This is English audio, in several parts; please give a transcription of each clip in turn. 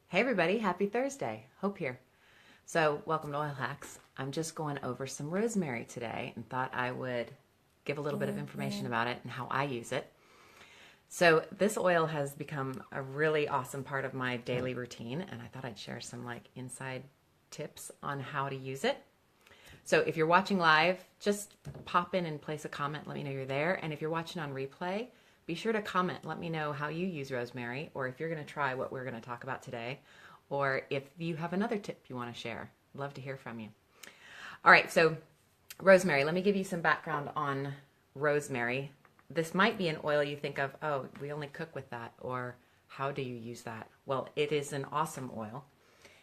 Hey everybody, happy Thursday. Hope here. So, welcome to Oil Hacks. I'm just going over some rosemary today and thought I would give a little bit of information about it and how I use it. So, this oil has become a really awesome part of my daily routine, and I thought I'd share some inside tips on how to use it. So, if you're watching live, just pop in and place a comment, let me know you're there. And if you're watching on replay, be sure to comment. Let me know how you use rosemary, or if you're going to try what we're going to talk about today, or if you have another tip you want to share. I'd love to hear from you. All right, so rosemary. Let me give you some background on rosemary. This might be an oil you think of, oh, we only cook with that, or how do you use that? Well, it is an awesome oil.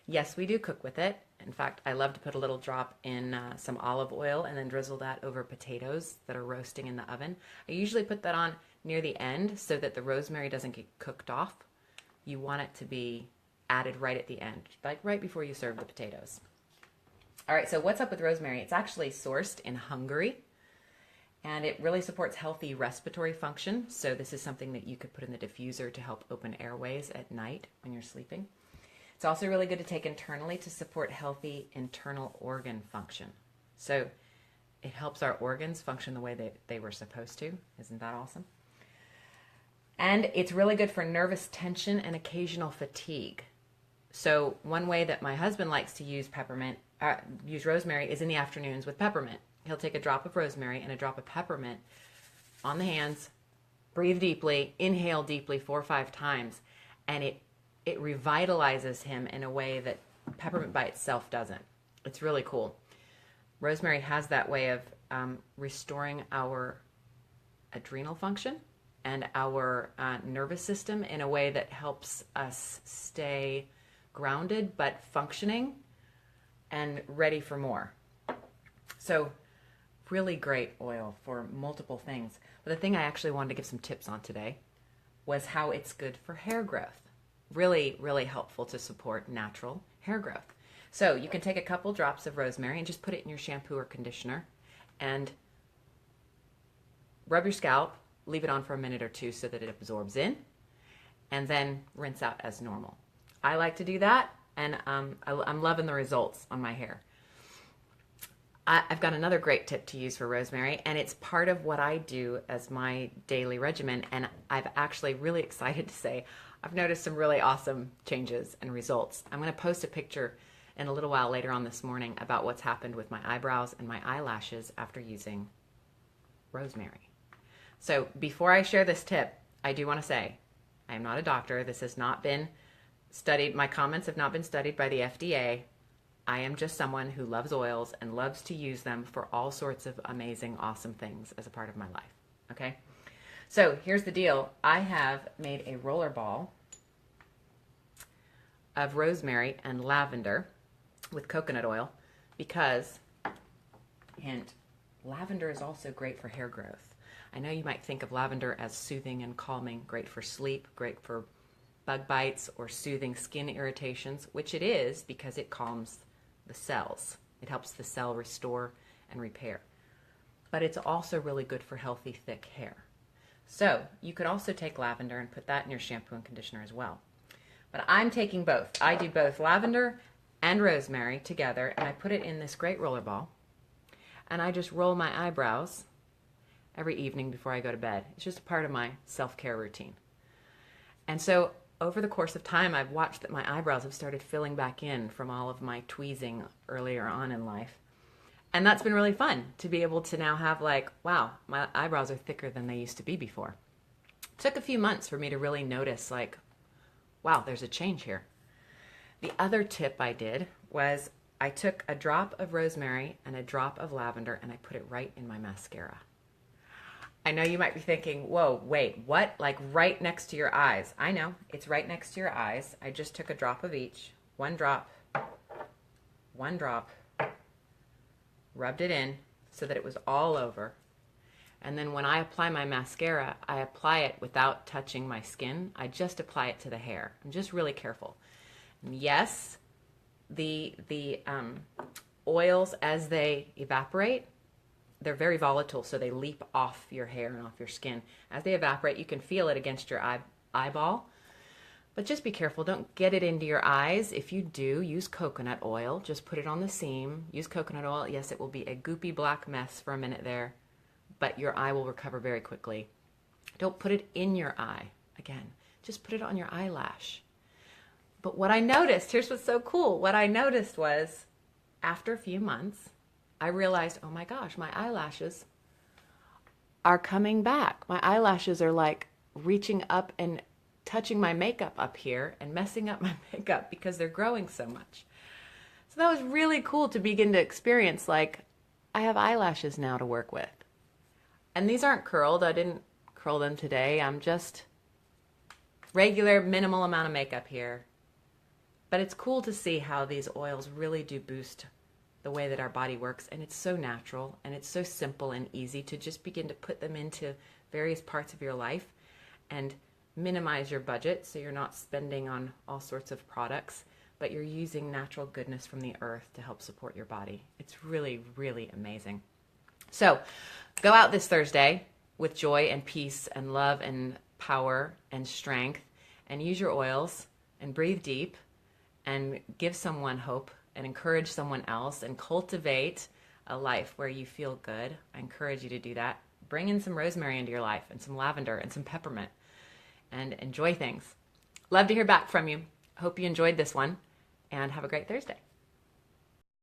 Yes, we do cook with it. In fact, I love to put a little drop in some olive oil and then drizzle that over potatoes that are roasting in the oven. I usually put that on near the end so that the rosemary doesn't get cooked off. You want it to be added right at the end, like right before you serve the potatoes. All right, so what's up with rosemary? It's actually sourced in Hungary, and it really supports healthy respiratory function. So this is something that you could put in the diffuser to help open airways at night when you're sleeping. It's also really good to take internally to support healthy internal organ function. So it helps our organs function the way that they were supposed to. Isn't that awesome? And it's really good for nervous tension and occasional fatigue. So one way that my husband likes to use rosemary is in the afternoons with peppermint. He'll take a drop of rosemary and a drop of peppermint on the hands, breathe deeply, inhale deeply 4 or 5 times, and it revitalizes him in a way that peppermint by itself doesn't. It's really cool. Rosemary has that way of restoring our adrenal function and our nervous system in a way that helps us stay grounded but functioning and ready for more. So really great oil for multiple things. But the thing I actually wanted to give some tips on today was how it's good for hair growth. Really, really helpful to support natural hair growth. So you can take a couple drops of rosemary and just put it in your shampoo or conditioner and rub your scalp, leave it on for a minute or two so that it absorbs in, and then rinse out as normal. I like to do that, and I'm loving the results on my hair. I've got another great tip to use for rosemary, and it's part of what I do as my daily regimen, and I've actually really excited to say I've noticed some really awesome changes and results. I'm going to post a picture in a little while later on this morning about what's happened with my eyebrows and my eyelashes after using rosemary. So before I share this tip, I do want to say I am not a doctor. This has not been studied. My comments have not been studied by the FDA. I am just someone who loves oils and loves to use them for all sorts of amazing, awesome things as a part of my life. Okay? So here's the deal. I have made a roller ball of rosemary and lavender with coconut oil because, hint, lavender is also great for hair growth. I know you might think of lavender as soothing and calming, great for sleep, great for bug bites or soothing skin irritations, which it is because it calms the cells. It helps the cell restore and repair. But it's also really good for healthy, thick hair. So you could also take lavender and put that in your shampoo and conditioner as well. But I'm taking both. I do both lavender and rosemary together, and I put it in this great roller ball, and I just roll my eyebrows every evening before I go to bed. It's just a part of my self-care routine. And so over the course of time, I've watched that my eyebrows have started filling back in from all of my tweezing earlier on in life. And that's been really fun to be able to now have wow, my eyebrows are thicker than they used to be before. It took a few months for me to really notice wow, there's a change here. The other tip I did was I took a drop of rosemary and a drop of lavender and I put it right in my mascara. I know you might be thinking, whoa, wait, what? Like right next to your eyes. I know, it's right next to your eyes. I just took a drop of each, one drop, rubbed it in so that it was all over. And then when I apply my mascara, I apply it without touching my skin. I just apply it to the hair. I'm just really careful. And yes, the oils, as they evaporate, they're very volatile, so they leap off your hair and off your skin. As they evaporate, you can feel it against your eyeball. But just be careful. Don't get it into your eyes. If you do, use coconut oil. Just put it on the seam. Use coconut oil. Yes, it will be a goopy black mess for a minute there, but your eye will recover very quickly. Don't put it in your eye. Again, just put it on your eyelash. But what I noticed, here's what's so cool. What I noticed was after a few months, I realized, oh my gosh, my eyelashes are coming back. My eyelashes are like reaching up and touching my makeup up here and messing up my makeup because they're growing so much. So that was really cool to begin to experience, like, I have eyelashes now to work with. And these aren't curled. I didn't curl them today. I'm just regular, minimal amount of makeup here. But it's cool to see how these oils really do boost the way that our body works. And it's so natural and it's so simple and easy to just begin to put them into various parts of your life and minimize your budget so you're not spending on all sorts of products, but you're using natural goodness from the earth to help support your body. It's really, really amazing. So go out this Thursday with joy and peace and love and power and strength, and use your oils and breathe deep and give someone hope and encourage someone else and cultivate a life where you feel good. I encourage you to do that. Bring in some rosemary into your life and some lavender and some peppermint and enjoy things. Love to hear back from you. Hope you enjoyed this one and have a great Thursday.